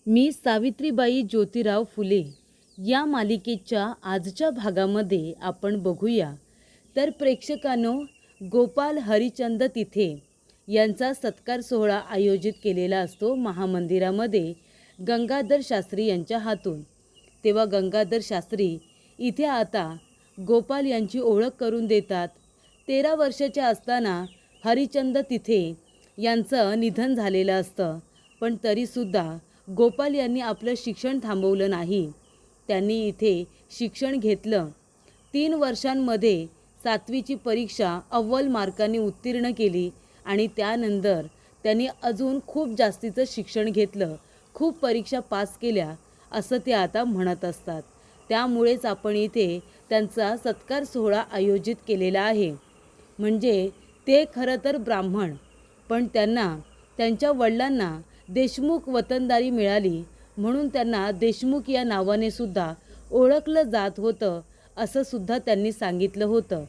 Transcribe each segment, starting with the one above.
मी सावित्रीबाई ज्योतिराव फुले या मालिकेच्या आजच्या भागामध्ये आपण बघूया तर प्रेक्षकांनो, गोपाल हरिचंद तिथे यांचा सत्कार सोहळा आयोजित केलेला असतो महामंदिरामध्ये गंगाधर शास्त्री यांच्या हातून। तेव्हा गंगाधर शास्त्री इथे आता गोपाल यांची ओळख करून देतात। 13 वर्षाचे असताना हरिचंद तिथे यांचं निधन झालेलं असतं, पण तरीसुद्धा गोपाल यांनी आपलं शिक्षण थांबवलं नाही। त्यांनी इथे शिक्षण घेतलं। 3 वर्षांमध्ये 7वीची परीक्षा अव्वल मार्कांनी उत्तीर्ण केली आणि त्यानंतर त्यांनी अजून खूप जास्तीचं शिक्षण घेतलं, खूप परीक्षा पास केल्या असं ते आता म्हणत असतात। त्यामुळेच आपण इथे त्यांचा सत्कार सोहळा आयोजित केलेला आहे। म्हणजे ते खरं तर ब्राह्मण, पण त्यांना त्यांच्या वडिलांना देशमुख वतनदारी मिळाली म्हणून त्यांना देशमुख या नावाने सुद्धा ओळखलं जात होतं असं सुद्धा त्यांनी सांगितलं होतं।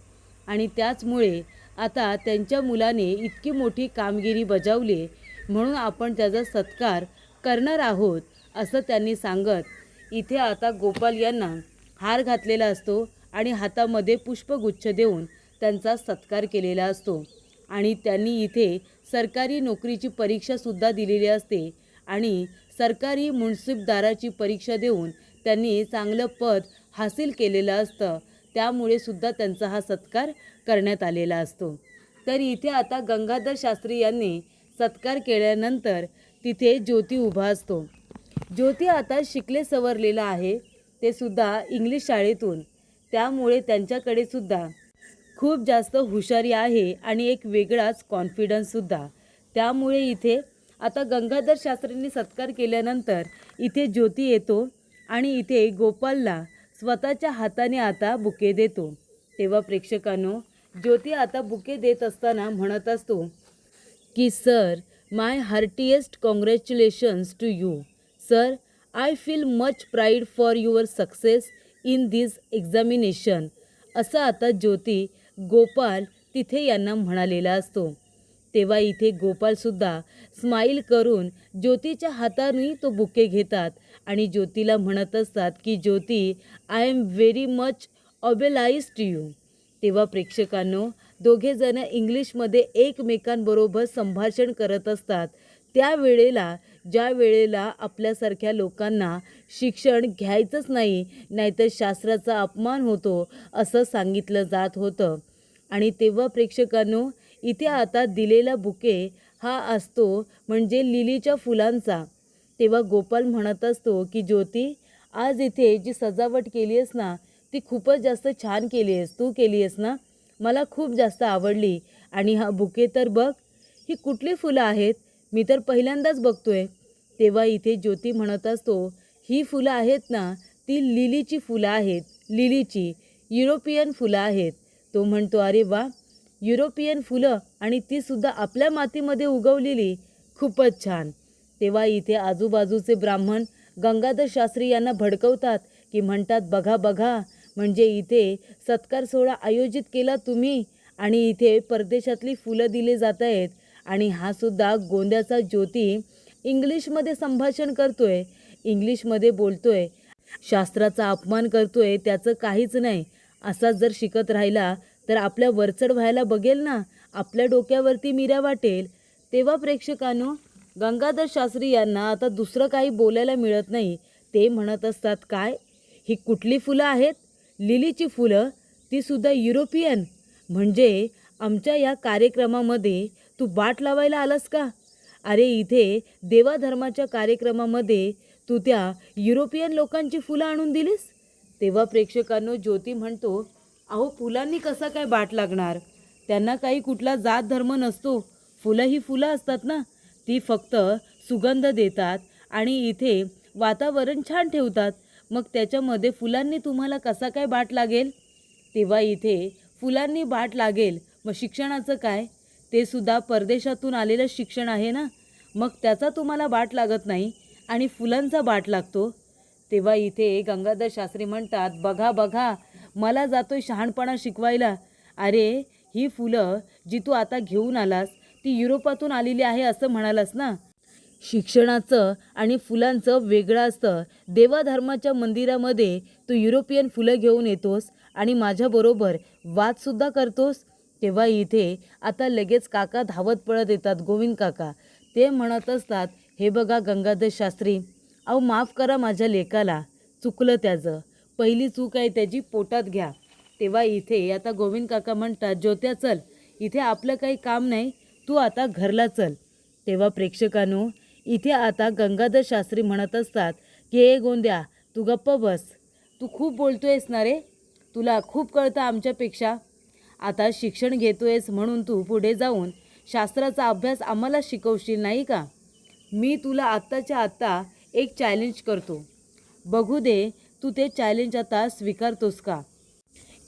आणि त्याचमुळे आता त्यांच्या मुलाने इतकी मोठी कामगिरी बजावली म्हणून आपण त्याचा सत्कार करणार आहोत असं त्यांनी सांगत इथे आता गोपाल यांना हार घातलेला असतो आणि हातामध्ये पुष्पगुच्छ देऊन त्यांचा सत्कार केलेला असतो। आणि त्यांनी इथे सरकारी नोकरीची परीक्षासुद्धा दिलेली असते आणि सरकारी मुनसिबदाराची परीक्षा देऊन त्यांनी चांगलं पद हासिल केलेलं असतं, त्यामुळे सुद्धा त्यांचा हा सत्कार करण्यात आलेला असतो। तर इथे आता गंगाधर शास्त्री यांनी सत्कार केल्यानंतर तिथे ज्योती उभा असतो। ज्योती आता शिकले सवरलेला आहे, ते सुद्धा इंग्लिश शाळेतून, त्यामुळे त्यांच्याकडे सुद्धा खूप जास्त हुशारी आहे आणि एक वेगळाच कॉन्फिडन्ससुद्धा। त्यामुळे इथे आता गंगाधर शास्त्रींनी सत्कार केल्यानंतर इथे ज्योती येतो आणि इथे गोपालला स्वतःच्या हाताने आता बुके देतो। तेव्हा प्रेक्षकांनो, ज्योती आता बुके देत असताना म्हणत असतो की sir, my heartiest congratulations to you sir, I feel much pride for your success in this examination. असं आता ज्योती गोपाल तिथे यांना म्हणालेला असतो। तेव्हा इथे गोपालसुद्धा स्माईल करून ज्योतीच्या हाताने तो बुके घेतात आणि ज्योतीला म्हणत असतात की Jyoti, I am very much obliged to you. तेव्हा प्रेक्षकांनो, दोघेजण इंग्लिशमध्ये एकमेकांबरोबर संभाषण करत असतात। त्यावेळेला ज्या वेळेला आपल्यासारख्या लोकांना शिक्षण घ्यायचंच नाही, नाहीतर शास्त्राचा अपमान होतो असं सांगितलं जात होतं। आणि तेव्हा प्रेक्षकांनो, इथे आता दिलेला बुके हा असतो म्हणजे लिलीच्या फुलांचा। तेव्हा गोपाल म्हणत असतो की ज्योती, आज इथे जी सजावट केली आहेस ना, ती खूपच जास्त छान केली आहेस, तू केली आहेस ना, मला खूप जास्त आवडली। आणि हा बुके तर बघ, ही कुठली फुलं आहेत, मी तर पहिल्यांदाच बघतोय। तेव्हा इथे ज्योती म्हणत असतो, ही फुलं आहेत ना, ती लिलीची फुलं आहेत, लिलीची युरोपियन फुलं आहेत। तो म्हणतो, अरे वा, युरोपियन फुलं आणि तीसुद्धा आपल्या मातीमध्ये उगवलेली, खूपच छान। तेव्हा इथे आजूबाजूचे ब्राह्मण गंगाधर शास्त्री यांना भडकवतात की म्हणतात, बघा बघा, म्हणजे इथे सत्कार सोहळा आयोजित केला तुम्ही आणि इथे परदेशातली फुलं दिले जात आहेत आणि हा सुद्धा गोंद्याचा ज्योती इंग्लिशमध्ये संभाषण करतोय, इंग्लिशमध्ये बोलतोय, शास्त्राचा अपमान करतोय, त्याचं काहीच नाही। असा जर शिकत राहिला तर आपल्या वरचढ व्हायला बघेल ना, आपल्या डोक्यावरती मिऱ्या वाटेल। तेव्हा प्रेक्षकांनो, गंगाधर शास्त्री यांना आता दुसरं काही बोलायला मिळत नाही। ते म्हणत असतात, काय, ही कुठली फुलं आहेत, लिलीची फुलं, तीसुद्धा युरोपियन, म्हणजे आमच्या या कार्यक्रमामध्ये तू बाट लावायला आलास का? अरे इथे देवाधर्माच्या कार्यक्रमामध्ये तू त्या युरोपियन लोकांची फुलं आणून दिलीस? तेव्हा प्रेक्षकांनो, ज्योती म्हणतो, अहो फुलांनी कसा काय बाट लागणार, त्यांना काही कुठला जात धर्म नसतो, फुलं ही फुलं असतात ना, ती फक्त सुगंध देतात आणि इथे वातावरण छान ठेवतात, मग त्याच्यामध्ये फुलांनी तुम्हाला कसा काय बाट लागेल? तेव्हा इथे फुलांनी बाट लागेल, मग शिक्षणाचं काय, ते सुद्धा परदेशातून आलेलं शिक्षण आहे ना, मग त्याचा तुम्हाला बाट लागत नाही आणि फुलांचा बाट लागतो। तेव्हा इथे गंगाधर शास्त्री म्हणतात, बघा बघा, मला जातोय शहाणपणा शिकवायला। अरे ही फुलं जी तू आता घेऊन आलास ती युरोपातून आलेली आहे असं म्हणालास ना, शिक्षणाचं आणि फुलांचं वेगळं असतं. देवाधर्माच्या मंदिरामध्ये तू युरोपियन फुलं घेऊन येतोस आणि माझ्याबरोबर वादसुद्धा करतोस. तेव्हा इथे आता लगेच काका धावत पळत येतात, गोविंद काका. ते म्हणत असतात, हे बघा गंगाधर शास्त्री, अहो माफ करा माझ्या लेकाला, चुकलं त्याचं, पहिली चूक आहे त्याची, पोटात घ्या. तेव्हा इथे आता गोविंद काका म्हणतात, ज्योत्या चल, इथे आपलं काही काम नाही, तू आता घरला चल. तेव्हा प्रेक्षकांनो, इथे आता गंगाधर शास्त्री म्हणत असतात की हे गोंद्या, तू गप्प बस, तू खूप बोलतोयस ना रे, तुला खूप कळतं आमच्यापेक्षा. आता शिक्षण घेतोयस म्हणून तू पुढे जाऊन शास्त्राचा अभ्यास आम्हाला शिकवशील नाही का? मी तुला आत्ताच्या आत्ता एक चॅलेंज करतो, बघू दे तू ते चॅलेंज आता स्वीकारतोस का?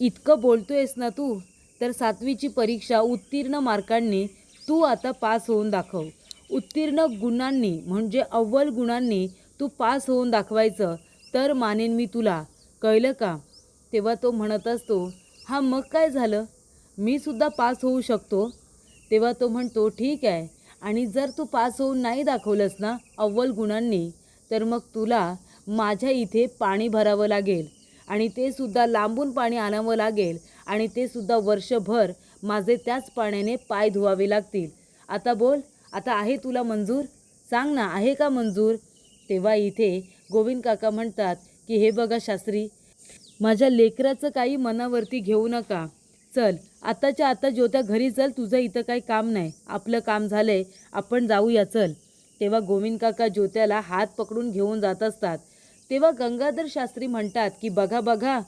इतकं बोलतोयस ना तू, तर 7वीची परीक्षा उत्तीर्ण मार्कांनी तू आता पास होऊन दाखव. उत्तीर्ण गुणांनी म्हणजे अव्वल गुणांनी तू पास होऊन दाखवायचं, तर मानेन मी तुला, कळलं का? तेव्हा तो म्हणत असतो, हां मग काय झालं, मी सुद्धा पास होऊ शकतो. तेव्हा तो म्हणतो, ठीक आहे, आणि जर तू पास होऊन नाही दाखवलंस ना अव्वल गुणांनी, तर मग तुला माझ्या इथे पाणी भरावं लागेल, आणि ते सुद्धा लांबून पाणी आणावं लागेल, आणि ते सुद्धा वर्षभर माझे त्याच पाण्याने पाय धुवावे लागतील. आता बोल, आता आहे तुला मंजूर? सांग ना, आहे का मंजूर? तेव्हा इथे गोविंद काका म्हणतात की हे बघा शास्त्री, माझ्या लेकराचं काही मनावरती घेऊ नका. चल आताच्या आता ज्योत्या घरी चल, तुझं इथं काही काम नाही, आपलं काम झालंय, आपण जाऊया चल. तेव्हा गोविंद काका ज्योत्याला हात पकडून घेऊन जात असतात. तेव्हा गंगाधर शास्त्री म्हणतात की बघा बघा,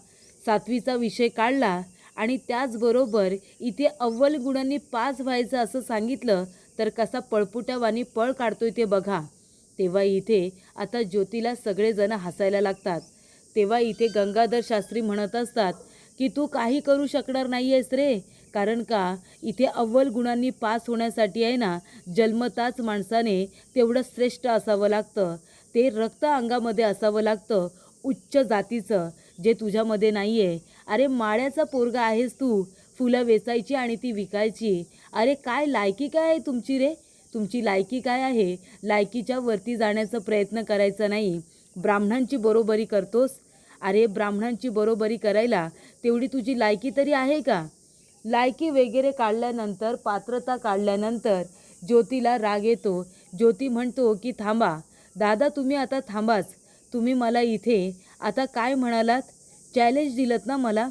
7वीचा विषय काढला आणि त्याचबरोबर इथे अव्वल गुणांनी पास व्हायचं असं सांगितलं, तर कसा पळपुट्यावानी पळ काढतोय ते बघा. तेव्हा इथे आता ज्योतीला सगळेजण हसायला लागतात. तेव्हा इथे गंगाधर शास्त्री म्हणत असतात की तू काही करू शकणार नाही आहेस रे, कारण का इथे अव्वल गुणांनी पास होण्यासाठी आहे ना, जन्मताच माणसाने तेवढं श्रेष्ठ असावं लागतं, ते रक्त अंगामध्ये असावं लागतं, उच्च जातीचं, जे तुझ्यामध्ये नाही आहे. अरे माळ्याचा पोरगा आहेस तू, फुलं वेचायची आणि ती विकायची. अरे काय लायकी काय आहे तुमची रे, तुमची लायकी काय आहे? लायकीच्या वरती जाण्याचा प्रयत्न करायचा नाही, ब्राह्मणांची बरोबरी करतोस. अरे ब्राह्मणांची बरोबरी करायला तेवढी तुझी लायकी तरी आहे का? लायकी वगैरे काढल्यानंतर, पात्रता काढल्यानंतर ज्योतीला राग येतो. ज्योती म्हणतो की थांबा दादा, तुम्ही आता थांबाच, तुम्ही मला इथे आता काय म्हणालात, चॅलेंज दिलत ना मला,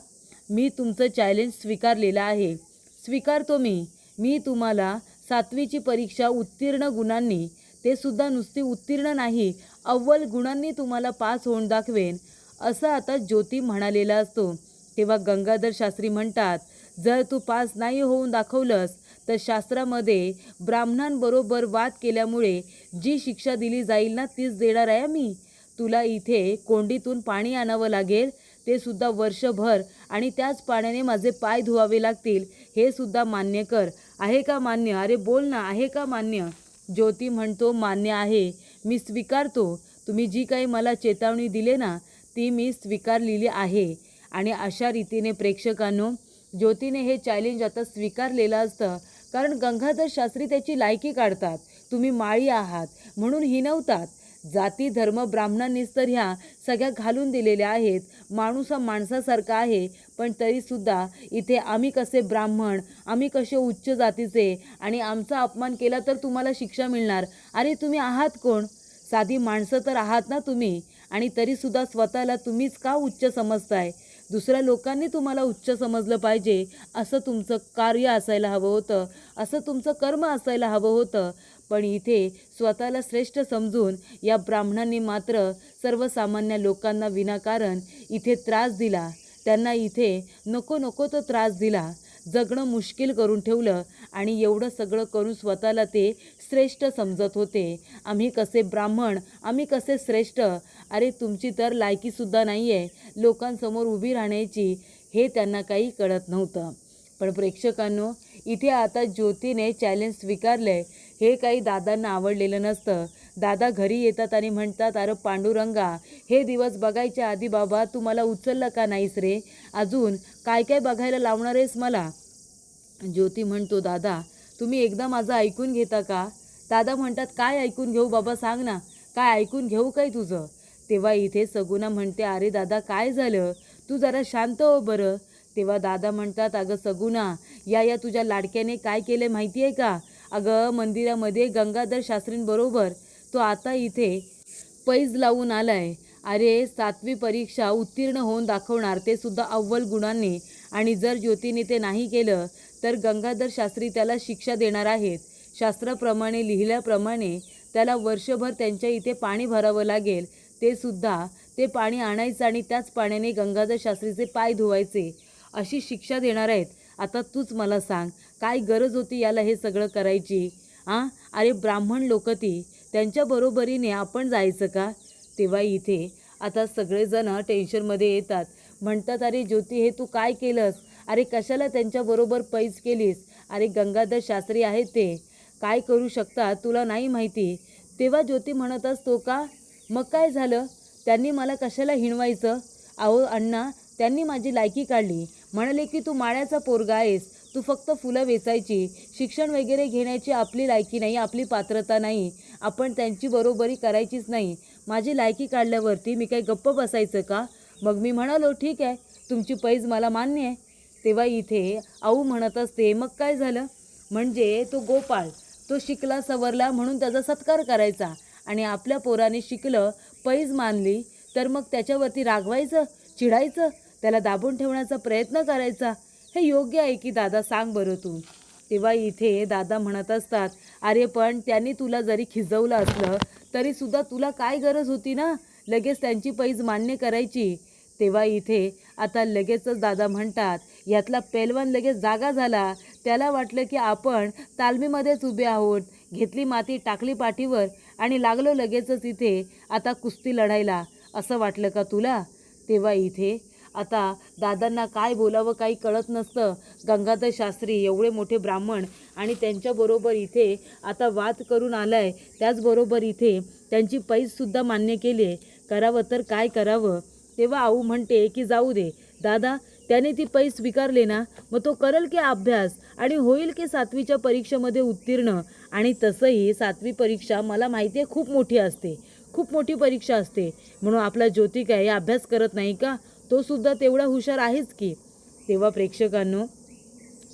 मी तुमचं चॅलेंज स्वीकारलेलं आहे, स्वीकारतो मी तुम्हाला 7वीची परीक्षा उत्तीर्ण गुणांनी, ते सुद्धा नुसती उत्तीर्ण नाही, अव्वल गुणांनी तुम्हाला पास होऊन दाखवेन, असं आता ज्योती म्हणालेला असतो. तेव्हा गंगाधर शास्त्री म्हणतात, जर तू पास नाही होऊन दाखवलंस तर शास्त्रामध्ये ब्राह्मणांबरोबर वाद केल्यामुळे जी शिक्षा दिली जाईल ना, तीच देणार आहे मी. तुला इथे कोंडीतून पाणी आणावं लागेल, ते सुद्धा वर्षभर, आणि त्याच पाण्याने माझे पाय धुवावे लागतील, हे सुद्धा मान्य कर. आहे का मान्य? अरे बोल ना, आहे का मान्य? ज्योती म्हणतो, मान्य आहे, मी स्वीकारतो, तुम्ही जी काही मला चेतावणी दिली ना, ती मी स्वीकारलेली आहे. आणि अशा रीतीने प्रेक्षकांनो, ज्योतीने हे चॅलेंज आता स्वीकारलेलं असतं, कारण गंगाधर शास्त्री त्याची लायकी काढतात. तुम्ही माळी आहात म्हणून हिणवतात. जाती धर्म ब्राह्मणांनीच तर ह्या सगळ्या घालून दिलेल्या आहेत. माणूस हा माणसासारखा आहे, पण तरीसुद्धा इथे आम्ही कसे ब्राह्मण, आम्ही कसे उच्च जातीचे, आणि आमचा अपमान केला तर तुम्हाला शिक्षा मिळणार. अरे तुम्ही आहात कोण? साधी माणसं तर आहात ना तुम्ही, आणि तरीसुद्धा स्वतःला तुम्हीच का उच्च समजताय? दुसऱ्या लोकांनी तुम्हाला उच्च समजलं पाहिजे, असं तुमचं कार्य असायला हवं होतं, असं तुमचं कर्म असायला हवं होतं. पण इथे स्वतःला श्रेष्ठ समजून या ब्राह्मणांनी मात्र सर्वसामान्य लोकांना विनाकारण इथे त्रास दिला, त्यांना इथे नको नको तो त्रास दिला, जगणं मुश्किल करून ठेवलं, आणि एवढं सगळं करून स्वतःला ते श्रेष्ठ समजत होते. आम्ही कसे ब्राह्मण, आम्ही कसे श्रेष्ठ. अरे तुमची तर लायकीसुद्धा नाही आहे लोकांसमोर उभी राहण्याची, हे त्यांना काही कळत नव्हतं. पण प्रेक्षकांनो, इथे आता ज्योतीने चॅलेंज स्वीकारलं आहे, हे काही दादांना आवडलेलं नसतं. दादा घरी येतात आणि म्हणतात, अरे पांडुरंगा, हे दिवस बघायच्या आधी बाबा तू मला उचललं का नाहीस रे, अजून काय काय बघायला लावणार आहेस मला? ज्योती म्हणतो, दादा तुम्ही एकदा माझं ऐकून घेता का? दादा म्हणतात, काय ऐकून घेऊ बाबा, सांग ना, काय ऐकून घेऊ काय तुझं? तेव्हा इथे सगुणा म्हणते, अरे दादा काय झालं, तू जरा शांत हो बरं. तेव्हा दादा म्हणतात, अगं सगुणा, या तुझ्या लाडक्याने काय केलं माहिती आहे का? अगं मंदिरामध्ये गंगाधर शास्त्रींबरोबर तो आता इथे पैज लावून आलाय. अरे 7वी परीक्षा उत्तीर्ण होऊन दाखवणार, ते सुद्धा अव्वल गुणांनी. आणि जर ज्योतीने ते नाही केलं तर गंगाधर शास्त्री त्याला शिक्षा देणार आहेत. शास्त्राप्रमाणे लिहिल्याप्रमाणे त्याला वर्षभर त्यांच्या इथे पाणी भरावं लागेल. ते सुद्धा ते पाणी आणायचं आणि त्याच पाण्याने गंगाधर शास्त्रीचे पाय धुवायचे, अशी शिक्षा देणार आहेत. आता तूच मला सांग, काय गरज होती याला हे सगळं करायची? अरे ब्राह्मण लोक ती, त्यांच्या बरोबरीने आपण जायचं का? तेव्हा इथे आता सगळेजण टेन्शनमध्ये येतात. म्हणतात, अरे ज्योती, हे तू काय केलंस? अरे कशाला त्यांच्याबरोबर पैज केलीस? अरे गंगाधर शास्त्री आहेत, ते काय करू शकतात तुला नाही माहिती. तेव्हा ज्योती म्हणत असतो, का मग काय झालं? त्यांनी मला कशाला हिणवायचं? अहो अण्णा, त्यांनी माझी लायकी काढली. म्हणाले की तू माळ्याचा पोरगा आहेस, तू फक्त फुलं वेचायची, शिक्षण वगैरे घेण्याची आपली लायकी नाही, आपली पात्रता नाही, आपण त्यांची बरोबरी करायचीच नाही. माझी लायकी काढल्यावरती मी काही गप्प बसायचं का? मग मी म्हणालो, ठीक आहे, तुमची पैज मला मान्य आहे. तेव्हा इथे आऊ म्हणत असते, मग काय झालं? म्हणजे तो गोपाळ, तो शिकला सवरला म्हणून त्याचा सत्कार करायचा, आणि आपल्या पोराने शिकलं, पैज मानली, तर मग त्याच्यावरती रागवायचं, चिडायचं, त्याला दाबून ठेवण्याचा प्रयत्न करायचा. हे योग्य आहे की दादा, सांग बरं तू. तेव्हा इथे दादा म्हणत असतात, अरे पण त्यांनी तुला जरी खिजवलं असलं तरीसुद्धा तुला काय गरज होती ना लगेच त्यांची पैज मान्य करायची? तेव्हा इथे आता लगेचच दादा म्हणतात, यातला पैलवान लगेच जागा झाला. त्याला वाटलं की आपण तालमीमध्येच उभे आहोत. घेतली माती, टाकली पाठीवर आणि लागलो लगेचच इथे आता कुस्ती लढायला. असं वाटलं का तुला? तेव्हा इथे आता दादांना काय बोलावं काही कळत नसतं. गंगाधर शास्त्री एवढे मोठे ब्राह्मण आणि त्यांच्याबरोबर इथे आता वाद करून आलाय, त्याचबरोबर इथे त्यांची पैजसुद्धा मान्य केली आहे. करावं तर काय करावं? तेव्हा आऊ म्हणते की जाऊ दे दादा, त्याने ती पैज स्वीकारले ना, मग तो करेल की अभ्यास आणि होईल की 7वीच्या परीक्षेमध्ये उत्तीर्ण. आणि तसंही 7वी परीक्षा मला माहिती आहे खूप मोठी असते, खूप मोठी परीक्षा असते. म्हणून आपला ज्योती काय अभ्यास करत नाही का? तो सुद्धा तेवढा हुशार आहेच की. तेव्हा प्रेक्षकांनो,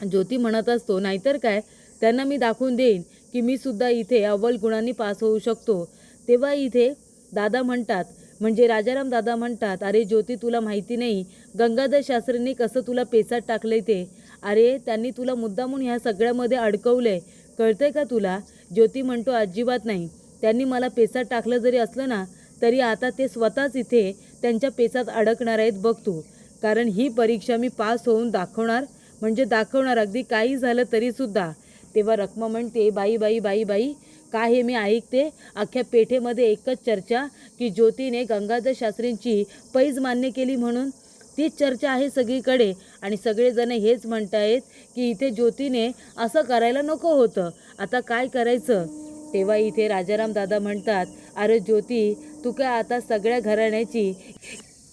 ज्योती म्हणत असतो, नाहीतर काय, त्यांना मी दाखवून देईन की मी सुद्धा इथे अव्वल गुणांनी पास होऊ शकतो. तेव्हा इथे दादा म्हणतात, म्हणजे राजाराम दादा म्हणतात, अरे ज्योती, तुला माहिती नाही गंगाधर शास्त्रींनी कसं तुला पेचात टाकलंय ते. अरे त्यांनी तुला मुद्दामून ह्या सगळ्यामध्ये अडकवलंय, कळतंय का तुला? ज्योती म्हणतो, अजिबात नाही. त्यांनी मला पेचात टाकलं जरी असलं ना, तरी आता ते स्वतःच इथे त्यांच्या पेचात अडकणार आहेत बघ तू. कारण ही परीक्षा मी पास होऊन दाखवणार, म्हणजे दाखवणार, अगदी काही झालं तरीसुद्धा. तेव्हा रखमा म्हणते, बाई बाई बाई बाई, काय हे मी ऐकते अख्ख्या पेठेमध्ये एकच चर्चा की ज्योतीने गंगाधर शास्त्रींची पैज मान्य केली म्हणून. तीच चर्चा आहे सगळीकडे आणि सगळेजण हेच म्हणतायत की इथे ज्योतीने असं करायला नको होतं, आता काय करायचं? तेव्हा इथे राजाराम दादा म्हणतात, अरे ज्योती, तू काय आता सगळ्या घराण्याची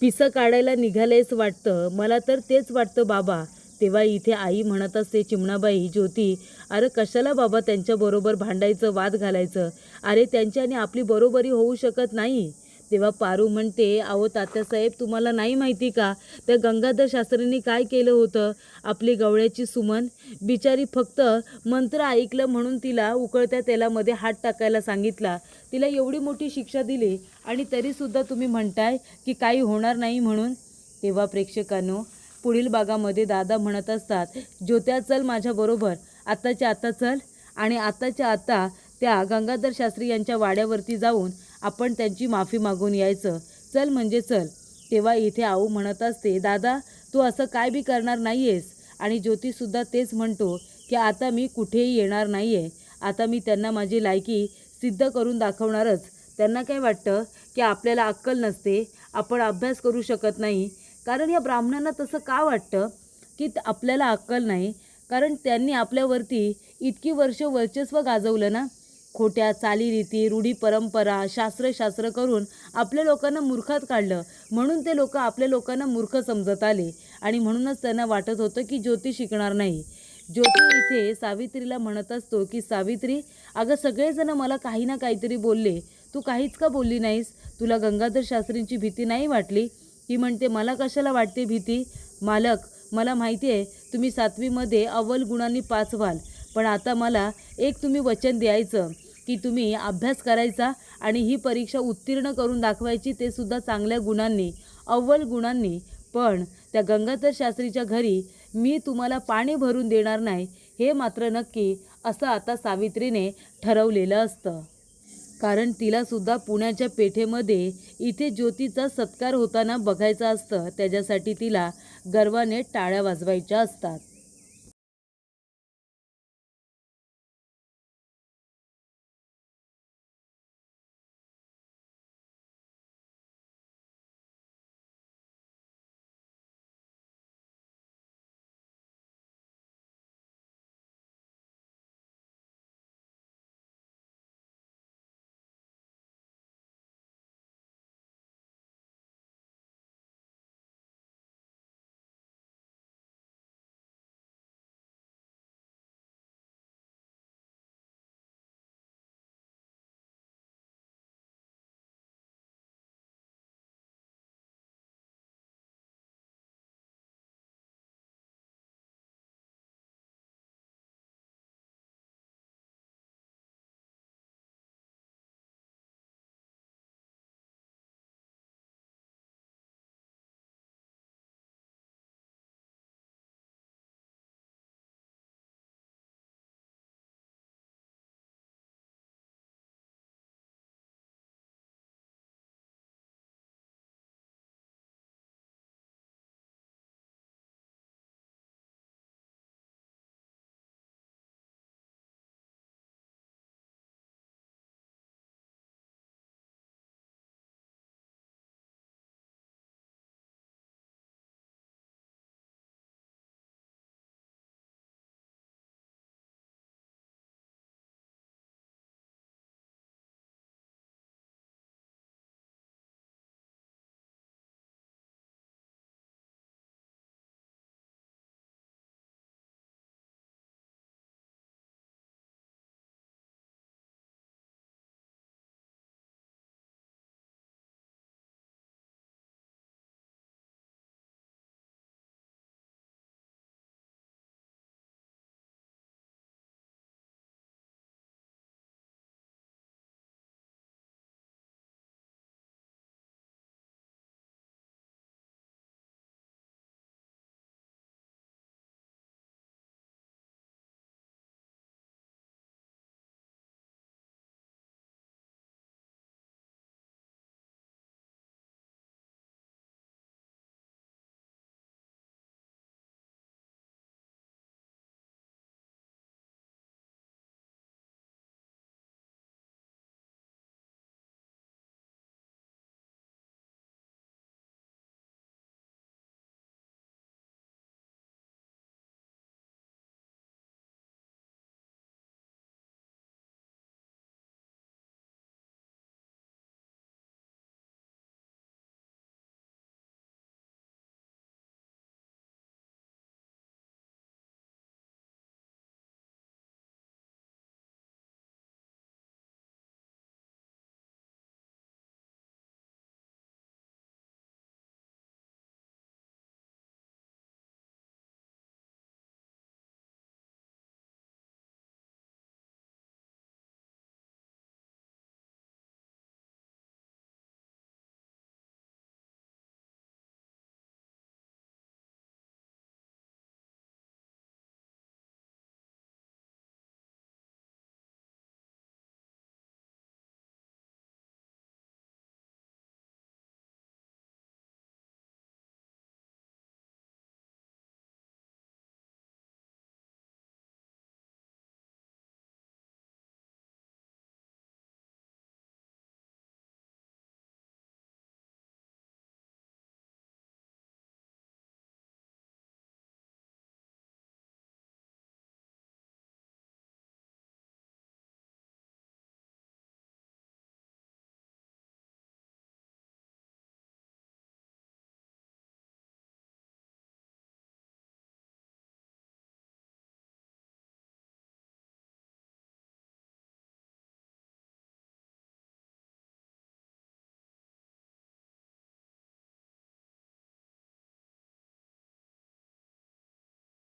पिसं काढायला निघालेस वाटतं, मला तर तेच वाटतं बाबा. तेव्हा इथे आई म्हणत असते, चिमणाबाई, ज्योती, अरे कशाला बाबा त्यांच्याबरोबर भांडायचं, वाद घालायचं? अरे त्यांच्याने आपली बरोबरी होऊ शकत नाही. तेव्हा पारू म्हणते, अहो तात्यासाहेब, तुम्हाला नाही माहिती का त्या गंगाधर शास्त्रींनी काय केलं होतं? आपली गवळ्याची सुमन बिचारी फक्त मंत्र ऐकलं म्हणून तिला उकळत्या तेलामध्ये हात टाकायला सांगितला, तिला एवढी मोठी शिक्षा दिली आणि तरीसुद्धा तुम्ही म्हणताय की काही होणार नाही म्हणून. तेव्हा प्रेक्षकांनो, पुढील भागामध्ये दादा म्हणत असतात, ज्योत्या चल माझ्याबरोबर, आत्ताच्या आत्ता चल आणि आत्ताच्या आत्ता त्या गंगाधर शास्त्री यांच्या वाड्यावरती जाऊन आपण त्यांची माफी मागून यायचं, चल म्हणजे चल. तेव्हा इथे आऊ म्हणत असते, दादा तू असं काय बी करणार नाही आहेस. आणि ज्योतीसुद्धा तेच म्हणतो की आता मी कुठेही येणार नाही आहे, आता मी त्यांना माझी लायकी सिद्ध करून दाखवणारच. त्यांना काय वाटतं की आपल्याला अक्कल नसते, आपण अभ्यास करू शकत नाही. कारण या ब्राह्मणांना तसं का वाटतं की आपल्याला अक्कल नाही? कारण त्यांनी आपल्यावरती इतकी वर्ष वर्चस्व गाजवलं ना, खोट्या चालीरीती, रूढी परंपरा, शास्त्र करून आपल्या लोकांना मूर्खात काढलं. म्हणून ते लोक आपल्या लोकांना मूर्ख समजत आले आणि म्हणूनच त्यांना वाटत होतं की ज्योती शिकणार नाही. ज्योती इथे सावित्रीला म्हणत असतो की सावित्री, अगं सगळेजण मला काही ना काहीतरी बोलले, तू काहीच का बोलली नाहीस? तुला गंगाधर शास्त्रींची भीती नाही वाटली? ती म्हणते, मला कशाला वाटते भीती मालक, मला माहिती आहे तुम्ही 7वीमध्ये अव्वल गुणांनी पास व्हाल, पण आता मला एक तुम्ही वचन द्यायचं की तुम्ही अभ्यास करायचा आणि ही परीक्षा उत्तीर्ण करून दाखवायची, ते सुद्धा चांगल्या गुणांनी, अव्वल गुणांनी. पण त्या गंगाधर शास्त्रीच्या घरी मी तुम्हाला पाणी भरून देणार नाही, हे मात्र नक्की, असं आता सावित्रीने ठरवलेलं असतं. कारण तिलासुद्धा पुण्याच्या पेठेमध्ये इथे ज्योतीचा सत्कार होताना बघायचा असतं. त्याच्यासाठी तिला गर्वाने टाळ्या वाजवायच्या असतात.